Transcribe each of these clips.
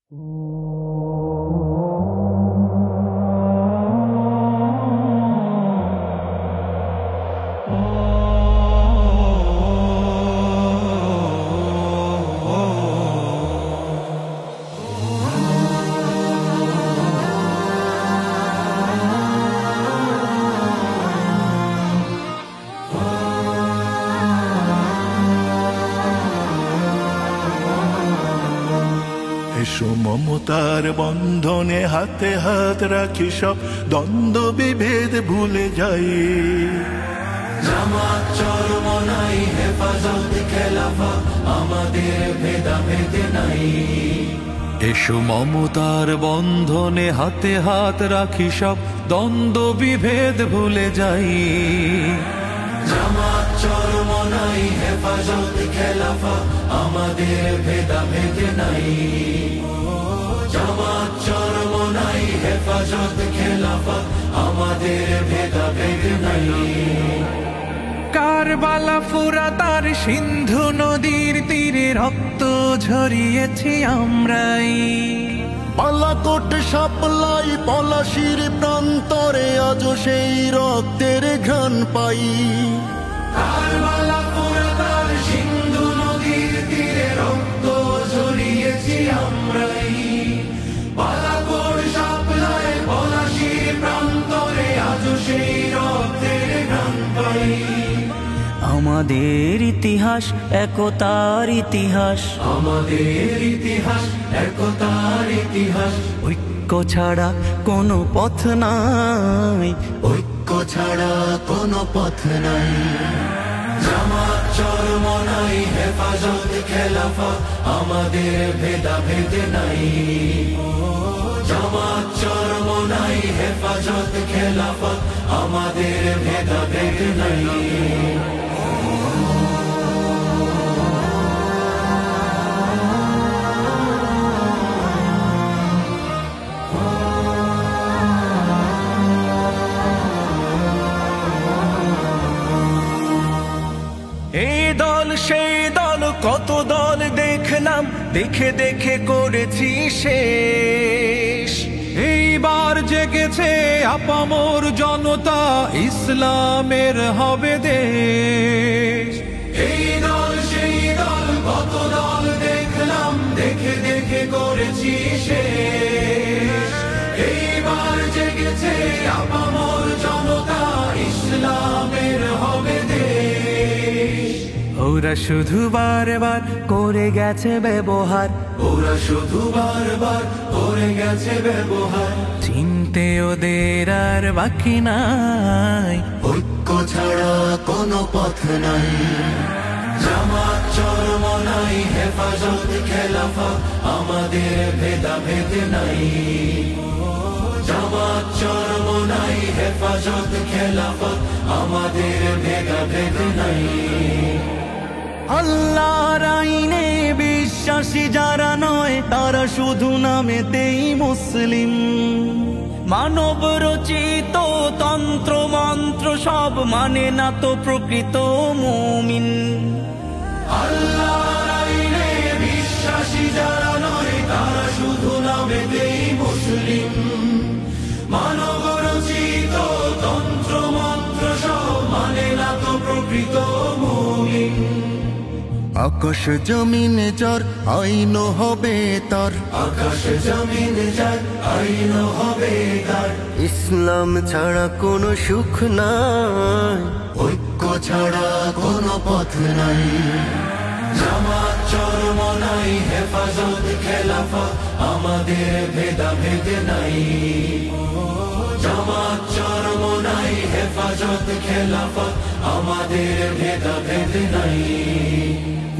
এসো মমতার বন্ধনে হাতে হাত রাখি, সব দ্বন্দ্ব বিভেদ ভুলে যাই। জামাত চরমনাই হেফাজত খেলাফত আমাদের ভেদাভেদ নাই। এসো মমতার বন্ধনে হাতে হাত রাখি, সব দ্বন্দ্ব বিভেদ ভুলে যাই। জামাত চরমনাই হেফাজত খেলাফত আমাদের ভেদাভেদ নাই। জামাত চরমনাই হেফাজত খেলাফত আমাদের ভেদাভেদ নাই। কারবালা ফুরাত আর সিন্ধু নদীর তীরে রক্ত ঝরিয়েছি আমরাই। বালাকোট সাপলাই পলাশির প্রান্তরে আজও সেই রক্তের ঘ্রাণ পাই। কারবালা ফুরাত আর সিন্ধু নদীর তীরে রক্ত ঝরিয়েছি আমরাই। বালাকোট সাপলাই পলাশির প্রান্তরে আজও সেই রক্তের ঘ্রাণ পাই। আমাদের ইতিহাস একতার ইতিহাস, আমাদের ইতিহাস একতার ইতিহাস। ঐক্য ছাড়া কোনো পথ নাই, ঐক্য ছাড়া কোনো পথ নাই। জামাত চরমনাই হেফাজত খেলাফত আমাদের ভেদাভেদ নাই। জামাত চরমনাই হেফাজত খেলাফত আমাদের ভেদাভেদ নাই। এই দল সেই দল কত দল দেখলাম, দেখে দেখে করেছি শেষ। এইবার জেগেছে আপামর জনতা, ইসলামের হবে দেশ। এই দল সেই দল কত দল দেখলাম, দেখে দেখে করেছি শেষ। এইবার জেগেছে আপামর জনতা, ইসলামের হবে দেশ। ওরা শুধু বারবার করে গেছে ব্যবহার, ওরা শুধু বারবার করে গেছে ব্যবহার। চিনতে ওদের আর বাকি নাই, ঐক্য ছাড়া কোনো পথ নাই। জামাত চরমনাই হেফাজত খেলাফত আমাদের ভেদাভেদ নাই। জামাত চরমনাই হেফাজত খেলাফত আমাদের ভেদাভেদ নাই। আল্লাহর আইনে বিশ্বাসী যারা নয়, তারা শুধু নামেতেই মুসলিম। মানব রচিত তন্ত্র মন্ত্র সব মানে না তো প্রকৃত মুমিন। আল্লাহর আইনে বিশ্বাসী যারা নয়, তারা শুধু নামেতেই মুসলিম। মানব রচিত তন্ত্র মন্ত্র সব মানে না তো প্রকৃত মুমিন। আকাশ জমিন যার আইন হবে তার, আকাশ জমিন যার আইন হবে তার। ইসলাম ছাড়া কোনো সুখ নাই, ঐক্য ছাড়া কোনো পথ নাই। জামাত চরমনাই হেফাজত খেলাফত আমাদের ভেদাভেদ নাই। জামাত চরমনাই হেফাজত খেলাফত আমাদের ভেদাভেদ নাই।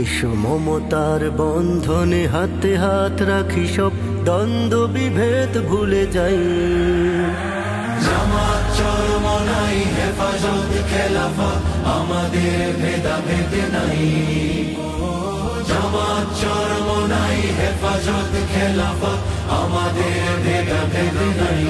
এসো মমতার বন্ধনে হাতে হাত রাখি, সব দ্বন্দ্ব বিভেদ ভুলে যাই। জামাত চরমনাই হেফাজত খেলাফত আমাদের ভেদাভেদ নাই। জামাত চরমনাই হেফাজত খেলাফত আমাদের ভেদাভেদ নাই।